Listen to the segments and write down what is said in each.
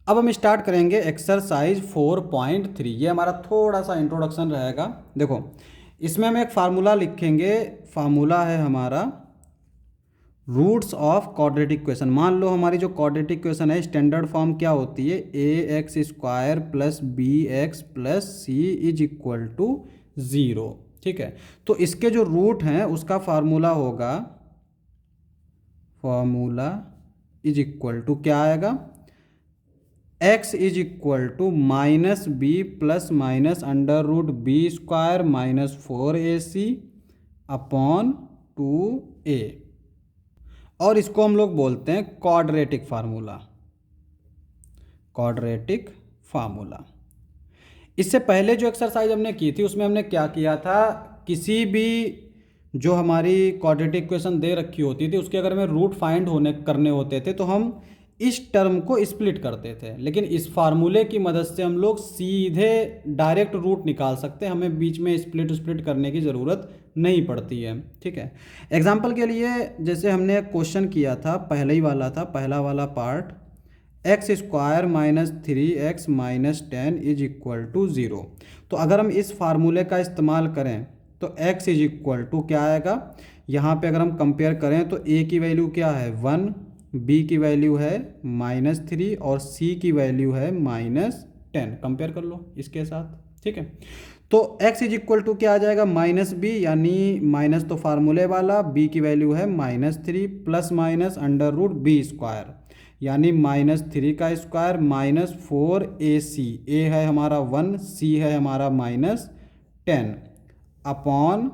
अब हम स्टार्ट करेंगे एक्सरसाइज 4.3। ये हमारा थोड़ा सा इंट्रोडक्शन रहेगा। देखो, इसमें हम एक फार्मूला लिखेंगे। फार्मूला है हमारा रूट्स ऑफ क्वाड्रेटिक इक्वेशन। मान लो हमारी जो क्वाड्रेटिक इक्वेशन है स्टैंडर्ड फॉर्म क्या होती है, a x square plus b x plus c is equal to zero. ठीक है, तो इसके जो रूट हैं उसका फार्मूला होगा, फार्मूला इज इक्वल टू क्या आएगा, x is equal to minus b plus minus under root b square minus 4ac upon 2a। और इसको हम लोग बोलते हैं क्वाड्रेटिक फार्मूला। Quadratic formula. इससे पहले जो एक्सरसाइज हमने की थी उसमें हमने क्या किया था, किसी भी जो हमारी क्वाड्रेटिक इक्वेशन दे रखी होती थी उसके अगर हमें रूट फाइंड होने करने होते थे तो हम इस टर्म को स्प्लिट करते थे। लेकिन इस फार्मूले की मदद से हम लोग सीधे डायरेक्ट रूट निकाल सकते हैं, हमें बीच में स्प्लिट करने की ज़रूरत नहीं पड़ती है। ठीक है, एग्जाम्पल के लिए जैसे हमने क्वेश्चन किया था, पहले ही वाला था, पहला वाला part, x square minus 3x minus 10 is equal to zero. तो अगर हम इस फार्मूले का इस्तेमाल करें तो x इज इक्वल टू क्या आएगा, यहाँ पे अगर हम कंपेयर करें तो a की वैल्यू क्या है 1, b की वैल्यू है -3 और c की वैल्यू है -10। कंपेयर कर लो इसके साथ। ठीक है, तो x इज इक्वल टू क्या आ जाएगा, -b, यानी माइनस तो फार्मूले वाला, b की वैल्यू है -3 plus minus under root b square यानी -3 का स्क्वायर -4ac, a है हमारा 1, c है हमारा -10 अपॉन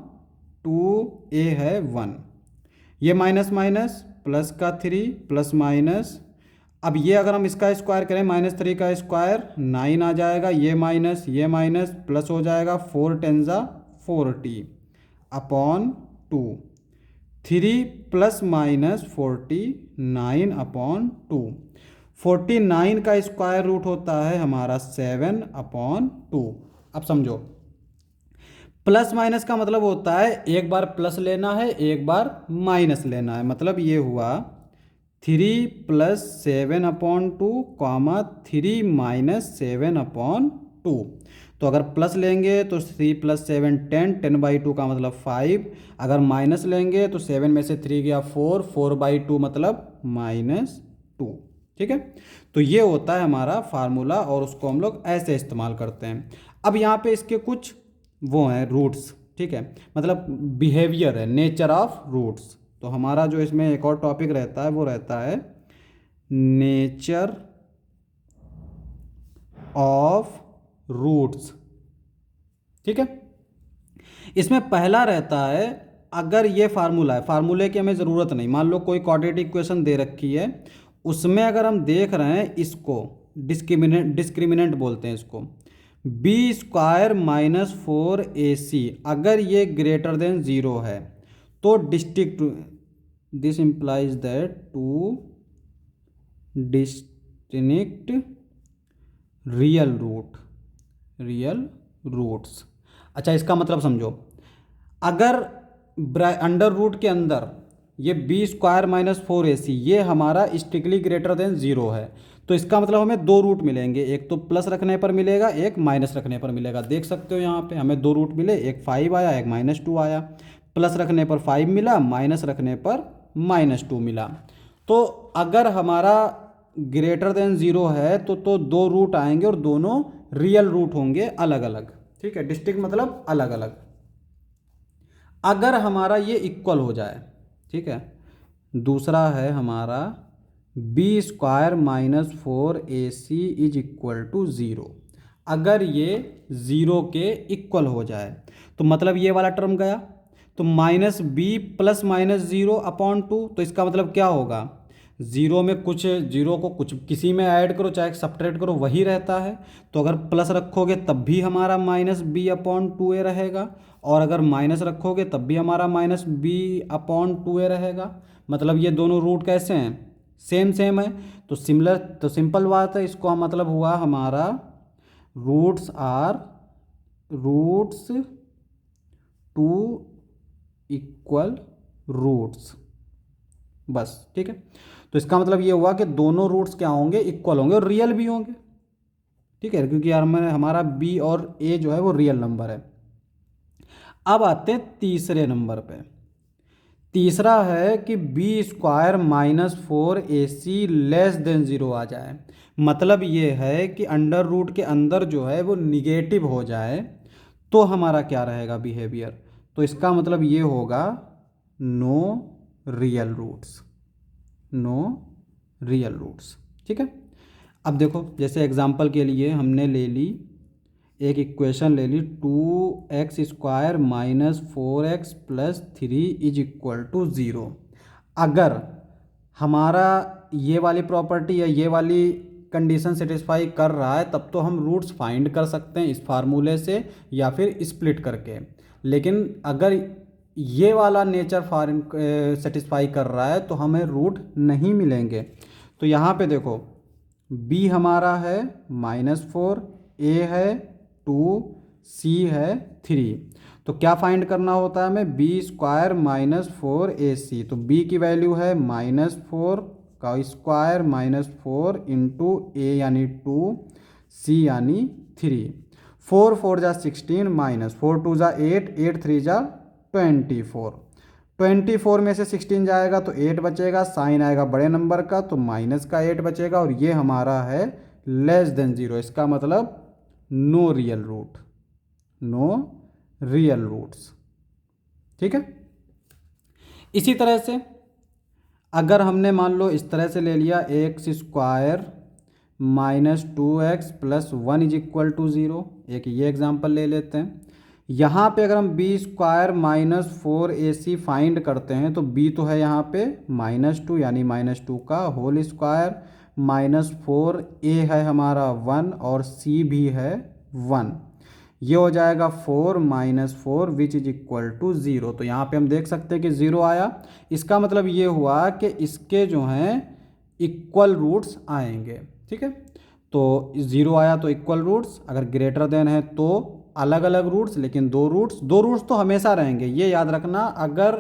2a है 1। ये माइनस माइनस प्लस का 3 प्लस माइनस, अब ये अगर हम इसका स्क्वायर करें -3 का स्क्वायर 9 आ जाएगा, ये माइनस प्लस हो जाएगा 4 10 ज़ा 40 अपॉन 2, 3 प्लस माइनस 49 अपॉन 2। 49 का स्क्वायर रूट होता है हमारा 7 अपॉन 2। अब समझो, प्लस माइनस का मतलब होता है एक बार प्लस लेना है एक बार माइनस लेना है। मतलब ये हुआ 3 plus 7 upon 2 comma 3 minus 7 upon 2। तो अगर प्लस लेंगे तो 3 प्लस 7 10, 10/2 का मतलब 5। अगर माइनस लेंगे तो 7 में से 3 गया 4, 4/2 मतलब -2। ठीक है, तो ये होता है हमारा फार्मूला और उसको हम लोग ऐसे इस्तेमाल करते हैं। अब यहाँ पे इसके कुछ वो हैं रूट्स। ठीक है, मतलब बिहेवियर है, नेचर ऑफ रूट्स। तो हमारा जो इसमें एक और टॉपिक रहता है वो रहता है नेचर ऑफ रूट्स। ठीक है, इसमें पहला रहता है, अगर ये फार्मूला है, फार्मूले की हमें ज़रूरत नहीं, मान लो कोई क्वाड्रेटिक इक्वेशन दे रखी है, उसमें अगर हम देख रहे हैं इसको डिस्क्रिमिनेंट बोलते हैं इसको, बी स्क्वायर -4ac, अगर ये ग्रेटर देन ज़ीरो है तो distinct, this implies that two distinct real roots. अच्छा, इसका मतलब समझो, अगर अंडर रूट के अंदर ये बी स्क्वायर -4ac ये हमारा स्ट्रिक्टली ग्रेटर देन ज़ीरो है, तो इसका मतलब हमें दो रूट मिलेंगे, एक तो प्लस रखने पर मिलेगा एक माइनस रखने पर मिलेगा। देख सकते हो यहाँ पे हमें दो रूट मिले, एक 5 आया एक -2 आया। प्लस रखने पर 5 मिला, माइनस रखने पर -2 मिला। तो अगर हमारा ग्रेटर देन ज़ीरो है तो दो रूट आएंगे और दोनों रियल रूट होंगे अलग अलग। ठीक है, डिस्टिंक्ट मतलब अलग अलग। अगर हमारा ये इक्वल हो जाए, ठीक है, दूसरा है हमारा b square -4ac is equal to zero. अगर ये ज़ीरो के इक्वल हो जाए तो मतलब ये वाला टर्म गया, तो -b प्लस -0 अपॉन 2, तो इसका मतलब क्या होगा, ज़ीरो में कुछ, ज़ीरो को कुछ किसी में ऐड करो चाहे सब्ट्रैक्ट करो वही रहता है। तो अगर प्लस रखोगे तब भी हमारा -b/2a रहेगा, और अगर माइनस रखोगे तब भी हमारा -b/2a रहेगा। मतलब ये दोनों रूट कैसे हैं, सेम सेम है। तो सिमिलर, तो सिंपल बात है, इसको मतलब हुआ हमारा रूट्स टू इक्वल रूट्स, बस। ठीक है, तो इसका मतलब ये हुआ कि दोनों रूट्स क्या होंगे, इक्वल होंगे और रियल भी होंगे। ठीक है, क्योंकि यार मैं हमारा बी और ए जो है वो रियल नंबर है। अब आते हैं तीसरे नंबर पे। तीसरा है कि बी स्क्वायर माइनस फोर ए सी लेस देन ज़ीरो आ जाए। मतलब ये है कि अंडर रूट के अंदर जो है वो निगेटिव हो जाए तो हमारा क्या रहेगा बिहेवियर। तो इसका मतलब ये होगा no real roots, no real roots. ठीक है, अब देखो जैसे एग्जांपल के लिए हमने ले ली एक इक्वेशन ले ली, 2x² minus 4x plus 3 is equal to zero. अगर हमारा ये वाली प्रॉपर्टी या ये वाली कंडीशन सेटिस्फाई कर रहा है तब तो हम रूट्स फाइंड कर सकते हैं इस फार्मूले से या फिर स्प्लिट करके। लेकिन अगर ये वाला नेचर सेटिस्फाई कर रहा है तो हमें रूट नहीं मिलेंगे। तो यहाँ पे देखो b हमारा है -4, a है 2, c है 3। तो क्या फाइंड करना होता है हमें, बी स्क्वायर माइनस 4ac। तो b की वैल्यू है -4 का स्क्वायर -4 इंटू a यानी 2, c यानी 3। 4 4 जा 16 माइनस 4 2 जा 8, 8 3 जा 24। 24 में से 16 जाएगा तो 8 बचेगा, साइन आएगा बड़े नंबर का तो माइनस का 8 बचेगा और ये हमारा है लेस देन ज़ीरो। इसका मतलब no real root, no real roots. ठीक है, इसी तरह से अगर हमने मान लो इस तरह से ले लिया x² minus 2x plus 1 is equal to zero, एक ये एग्जांपल ले लेते हैं। यहाँ पे अगर हम b² माइनस 4ac फाइंड करते हैं तो b तो है यहाँ पे -2 यानी -2 का होल स्क्वायर, -4a है हमारा 1 और c भी है 1। ये हो जाएगा 4 minus 4 which is equal to zero. तो यहाँ पे हम देख सकते हैं कि ज़ीरो आया। इसका मतलब ये हुआ कि इसके जो हैं इक्वल रूट्स आएंगे। ठीक है, तो ज़ीरो आया तो इक्वल रूट्स, अगर ग्रेटर देन है तो अलग अलग रूट्स, लेकिन दो रूट्स तो हमेशा रहेंगे। ये याद रखना, अगर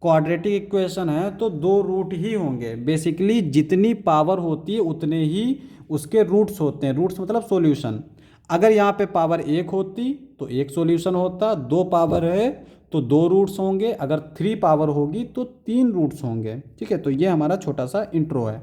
क्वाड्रेटिक इक्वेशन है तो दो रूट ही होंगे। बेसिकली जितनी पावर होती है उतने ही उसके रूट्स होते हैं। रूट्स मतलब सॉल्यूशन। अगर यहाँ पे पावर 1 होती तो एक सॉल्यूशन होता, 2 पावर है तो 2 रूट्स होंगे, अगर 3 पावर होगी तो 3 रूट्स होंगे। ठीक है, तो ये हमारा छोटा सा इंट्रो है।